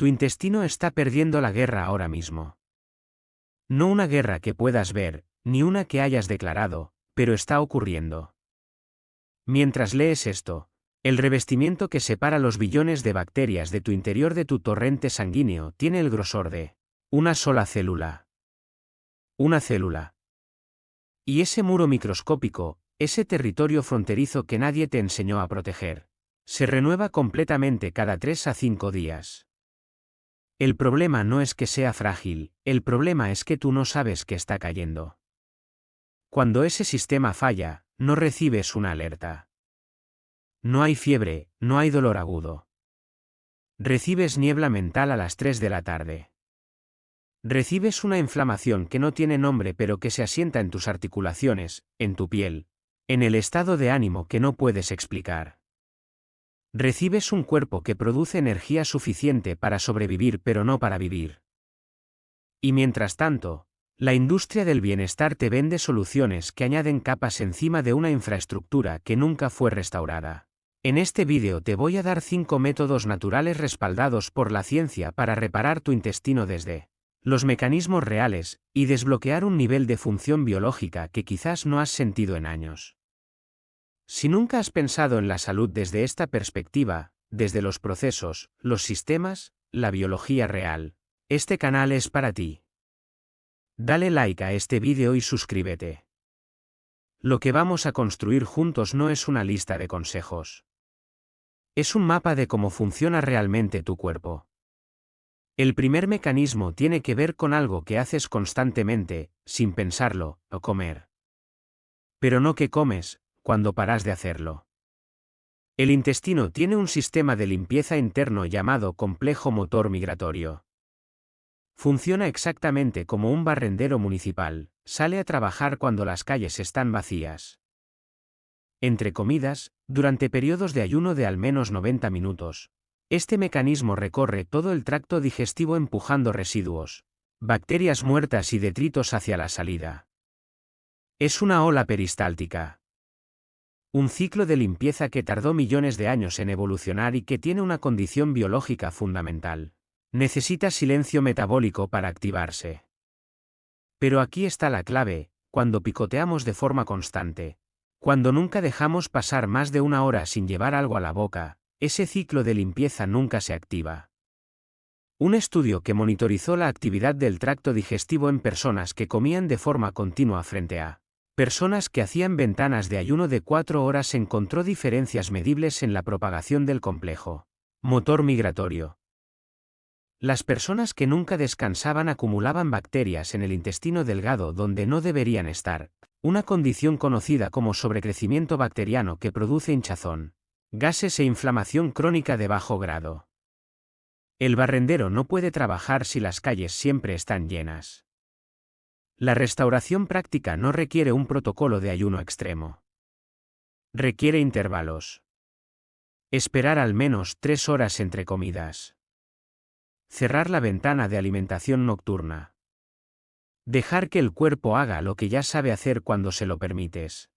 Tu intestino está perdiendo la guerra ahora mismo. No una guerra que puedas ver, ni una que hayas declarado, pero está ocurriendo. Mientras lees esto, el revestimiento que separa los billones de bacterias de tu interior de tu torrente sanguíneo tiene el grosor de una sola célula. Una célula. Y ese muro microscópico, ese territorio fronterizo que nadie te enseñó a proteger, se renueva completamente cada 3 a 5 días. El problema no es que sea frágil, el problema es que tú no sabes que está cayendo. Cuando ese sistema falla, no recibes una alerta. No hay fiebre, no hay dolor agudo. Recibes niebla mental a las 3 de la tarde. Recibes una inflamación que no tiene nombre pero que se asienta en tus articulaciones, en tu piel, en el estado de ánimo que no puedes explicar. Recibes un cuerpo que produce energía suficiente para sobrevivir pero no para vivir. Y mientras tanto, la industria del bienestar te vende soluciones que añaden capas encima de una infraestructura que nunca fue restaurada. En este vídeo te voy a dar 5 métodos naturales respaldados por la ciencia para reparar tu intestino desde los mecanismos reales y desbloquear un nivel de función biológica que quizás no has sentido en años. Si nunca has pensado en la salud desde esta perspectiva, desde los procesos, los sistemas, la biología real, este canal es para ti. Dale like a este vídeo y suscríbete. Lo que vamos a construir juntos no es una lista de consejos. Es un mapa de cómo funciona realmente tu cuerpo. El primer mecanismo tiene que ver con algo que haces constantemente, sin pensarlo, o comer. Pero no que comes, cuando paras de hacerlo. El intestino tiene un sistema de limpieza interno llamado complejo motor migratorio. Funciona exactamente como un barrendero municipal, sale a trabajar cuando las calles están vacías. Entre comidas, durante periodos de ayuno de al menos 90 minutos, este mecanismo recorre todo el tracto digestivo empujando residuos, bacterias muertas y detritos hacia la salida. Es una ola peristáltica. Un ciclo de limpieza que tardó millones de años en evolucionar y que tiene una condición biológica fundamental. Necesita silencio metabólico para activarse. Pero aquí está la clave: cuando picoteamos de forma constante, cuando nunca dejamos pasar más de una hora sin llevar algo a la boca, ese ciclo de limpieza nunca se activa. Un estudio que monitorizó la actividad del tracto digestivo en personas que comían de forma continua frente a personas que hacían ventanas de ayuno de 4 horas encontró diferencias medibles en la propagación del complejo motor migratorio. Las personas que nunca descansaban acumulaban bacterias en el intestino delgado donde no deberían estar, una condición conocida como sobrecrecimiento bacteriano que produce hinchazón, gases e inflamación crónica de bajo grado. El barrendero no puede trabajar si las calles siempre están llenas. La restauración práctica no requiere un protocolo de ayuno extremo. Requiere intervalos. Esperar al menos 3 horas entre comidas. Cerrar la ventana de alimentación nocturna. Dejar que el cuerpo haga lo que ya sabe hacer cuando se lo permites.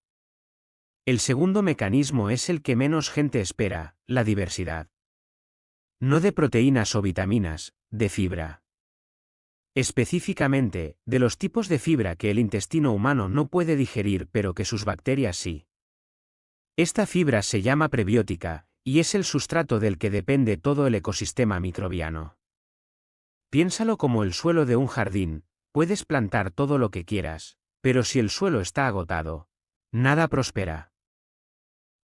El segundo mecanismo es el que menos gente espera: la diversidad. No de proteínas o vitaminas, de fibra. Específicamente, de los tipos de fibra que el intestino humano no puede digerir pero que sus bacterias sí. Esta fibra se llama prebiótica, y es el sustrato del que depende todo el ecosistema microbiano. Piénsalo como el suelo de un jardín: puedes plantar todo lo que quieras, pero si el suelo está agotado, nada prospera.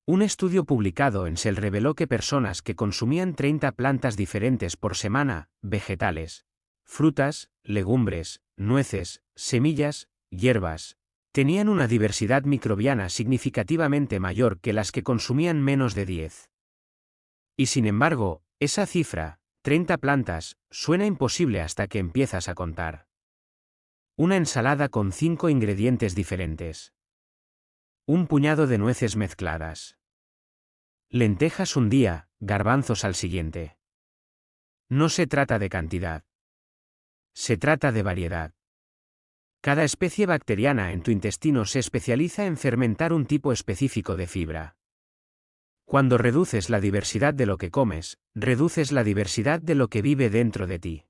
Un estudio publicado en Cell reveló que personas que consumían 30 plantas diferentes por semana, vegetales, frutas, legumbres, nueces, semillas, hierbas, tenían una diversidad microbiana significativamente mayor que las que consumían menos de 10. Y sin embargo, esa cifra, 30 plantas, suena imposible hasta que empiezas a contar. Una ensalada con 5 ingredientes diferentes. Un puñado de nueces mezcladas. Lentejas un día, garbanzos al siguiente. No se trata de cantidad. Se trata de variedad. Cada especie bacteriana en tu intestino se especializa en fermentar un tipo específico de fibra. Cuando reduces la diversidad de lo que comes, reduces la diversidad de lo que vive dentro de ti.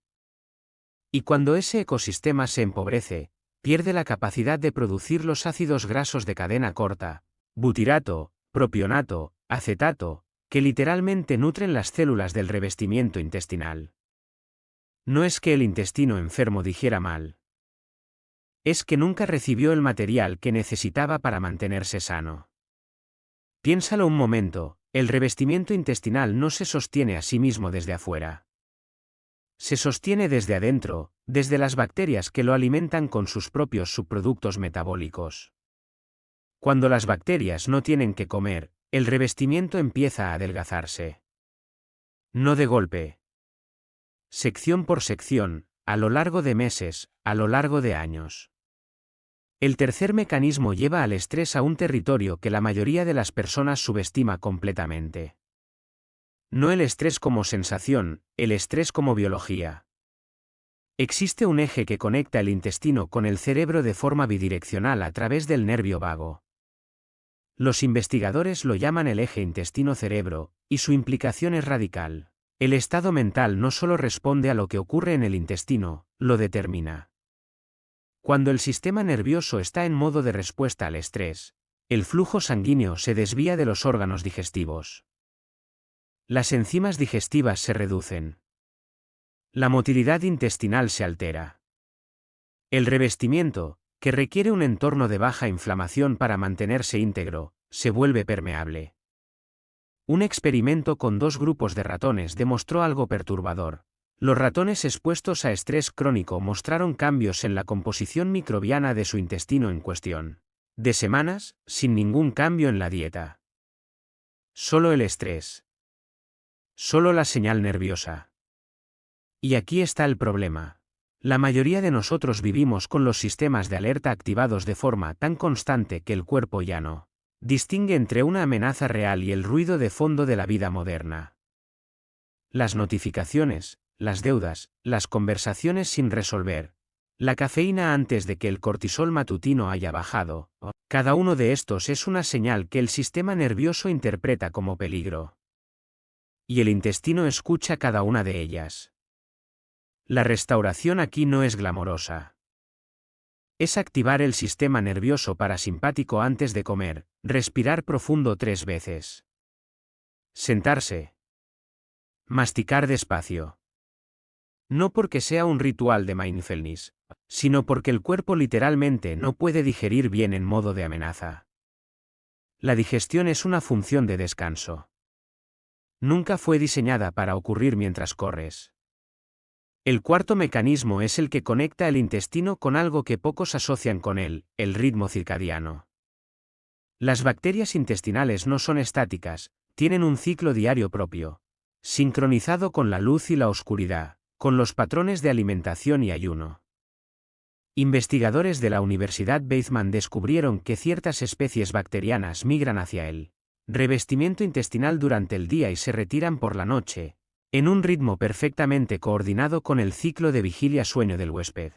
Y cuando ese ecosistema se empobrece, pierde la capacidad de producir los ácidos grasos de cadena corta, butirato, propionato, acetato, que literalmente nutren las células del revestimiento intestinal. No es que el intestino enfermo digiera mal. Es que nunca recibió el material que necesitaba para mantenerse sano. Piénsalo un momento, el revestimiento intestinal no se sostiene a sí mismo desde afuera. Se sostiene desde adentro, desde las bacterias que lo alimentan con sus propios subproductos metabólicos. Cuando las bacterias no tienen que comer, el revestimiento empieza a adelgazarse. No de golpe. Sección por sección, a lo largo de meses, a lo largo de años. El tercer mecanismo lleva al estrés a un territorio que la mayoría de las personas subestima completamente. No el estrés como sensación, el estrés como biología. Existe un eje que conecta el intestino con el cerebro de forma bidireccional a través del nervio vago. Los investigadores lo llaman el eje intestino-cerebro, y su implicación es radical. El estado mental no solo responde a lo que ocurre en el intestino, lo determina. Cuando el sistema nervioso está en modo de respuesta al estrés, el flujo sanguíneo se desvía de los órganos digestivos. Las enzimas digestivas se reducen. La motilidad intestinal se altera. El revestimiento, que requiere un entorno de baja inflamación para mantenerse íntegro, se vuelve permeable. Un experimento con 2 grupos de ratones demostró algo perturbador. Los ratones expuestos a estrés crónico mostraron cambios en la composición microbiana de su intestino en cuestión de semanas, sin ningún cambio en la dieta. Solo el estrés. Solo la señal nerviosa. Y aquí está el problema. La mayoría de nosotros vivimos con los sistemas de alerta activados de forma tan constante que el cuerpo ya no distingue entre una amenaza real y el ruido de fondo de la vida moderna. Las notificaciones, las deudas, las conversaciones sin resolver, la cafeína antes de que el cortisol matutino haya bajado, cada uno de estos es una señal que el sistema nervioso interpreta como peligro. Y el intestino escucha cada una de ellas. La restauración aquí no es glamorosa. Es activar el sistema nervioso parasimpático antes de comer, respirar profundo 3 veces. Sentarse. Masticar despacio. No porque sea un ritual de mindfulness, sino porque el cuerpo literalmente no puede digerir bien en modo de amenaza. La digestión es una función de descanso. Nunca fue diseñada para ocurrir mientras corres. El cuarto mecanismo es el que conecta el intestino con algo que pocos asocian con él, el ritmo circadiano. Las bacterias intestinales no son estáticas, tienen un ciclo diario propio, sincronizado con la luz y la oscuridad, con los patrones de alimentación y ayuno. Investigadores de la Universidad Weizmann descubrieron que ciertas especies bacterianas migran hacia el revestimiento intestinal durante el día y se retiran por la noche, en un ritmo perfectamente coordinado con el ciclo de vigilia-sueño del huésped.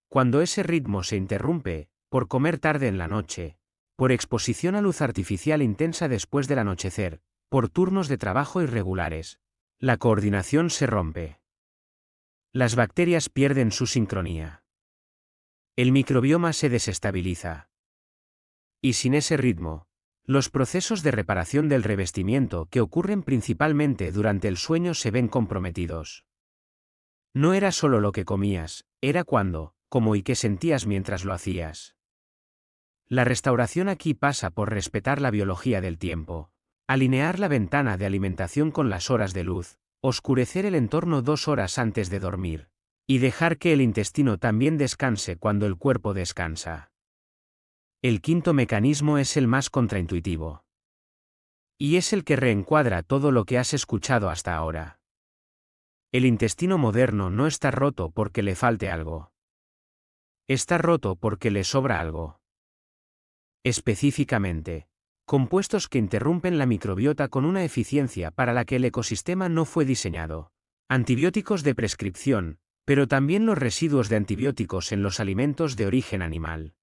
Cuando ese ritmo se interrumpe, por comer tarde en la noche, por exposición a luz artificial intensa después del anochecer, por turnos de trabajo irregulares, la coordinación se rompe. Las bacterias pierden su sincronía. El microbioma se desestabiliza. Y sin ese ritmo, los procesos de reparación del revestimiento que ocurren principalmente durante el sueño se ven comprometidos. No era solo lo que comías, era cuándo, cómo y qué sentías mientras lo hacías. La restauración aquí pasa por respetar la biología del tiempo, alinear la ventana de alimentación con las horas de luz, oscurecer el entorno 2 horas antes de dormir, y dejar que el intestino también descanse cuando el cuerpo descansa. El quinto mecanismo es el más contraintuitivo. Y es el que reencuadra todo lo que has escuchado hasta ahora. El intestino moderno no está roto porque le falte algo. Está roto porque le sobra algo. Específicamente, compuestos que interrumpen la microbiota con una eficiencia para la que el ecosistema no fue diseñado. Antibióticos de prescripción, pero también los residuos de antibióticos en los alimentos de origen animal.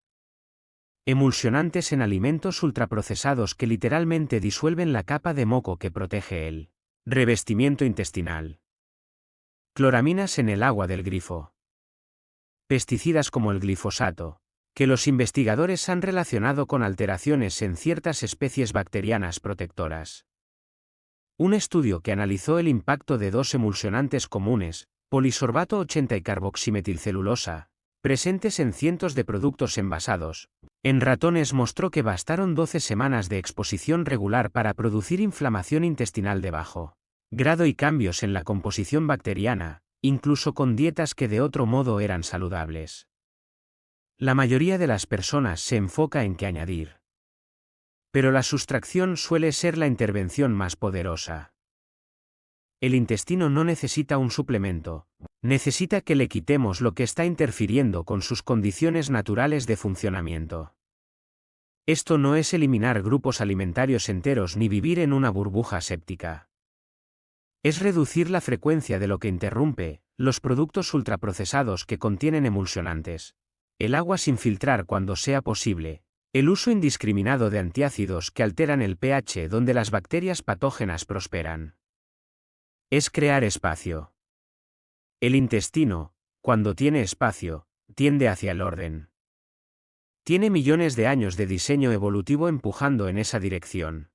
Emulsionantes en alimentos ultraprocesados que literalmente disuelven la capa de moco que protege el revestimiento intestinal. Cloraminas en el agua del grifo. Pesticidas como el glifosato, que los investigadores han relacionado con alteraciones en ciertas especies bacterianas protectoras. Un estudio que analizó el impacto de dos emulsionantes comunes, polisorbato 80 y carboximetilcelulosa, presentes en cientos de productos envasados, en ratones mostró que bastaron 12 semanas de exposición regular para producir inflamación intestinal de bajo grado y cambios en la composición bacteriana, incluso con dietas que de otro modo eran saludables. La mayoría de las personas se enfoca en qué añadir. Pero la sustracción suele ser la intervención más poderosa. El intestino no necesita un suplemento, necesita que le quitemos lo que está interfiriendo con sus condiciones naturales de funcionamiento. Esto no es eliminar grupos alimentarios enteros ni vivir en una burbuja séptica. Es reducir la frecuencia de lo que interrumpe, los productos ultraprocesados que contienen emulsionantes, el agua sin filtrar cuando sea posible, el uso indiscriminado de antiácidos que alteran el pH donde las bacterias patógenas prosperan. Es crear espacio. El intestino, cuando tiene espacio, tiende hacia el orden. Tiene millones de años de diseño evolutivo empujando en esa dirección.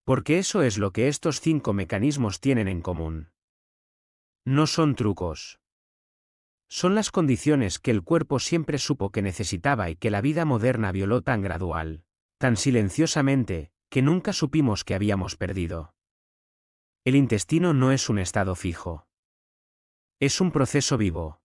Porque eso es lo que estos 5 mecanismos tienen en común. No son trucos. Son las condiciones que el cuerpo siempre supo que necesitaba y que la vida moderna violó tan gradual, tan silenciosamente, que nunca supimos que habíamos perdido. El intestino no es un estado fijo. Es un proceso vivo.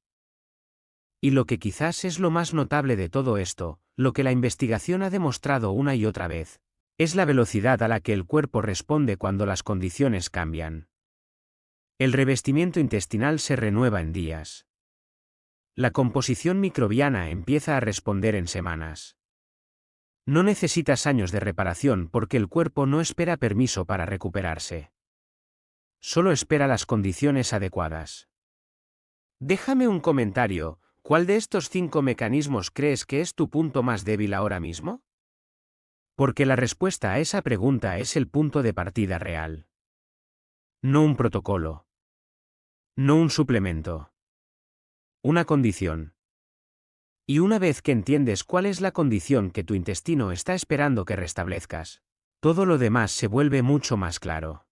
Y lo que quizás es lo más notable de todo esto, lo que la investigación ha demostrado una y otra vez, es la velocidad a la que el cuerpo responde cuando las condiciones cambian. El revestimiento intestinal se renueva en días. La composición microbiana empieza a responder en semanas. No necesitas años de reparación porque el cuerpo no espera permiso para recuperarse. Solo espera las condiciones adecuadas. Déjame un comentario, ¿cuál de estos 5 mecanismos crees que es tu punto más débil ahora mismo? Porque la respuesta a esa pregunta es el punto de partida real. No un protocolo. No un suplemento. Una condición. Y una vez que entiendes cuál es la condición que tu intestino está esperando que restablezcas, todo lo demás se vuelve mucho más claro.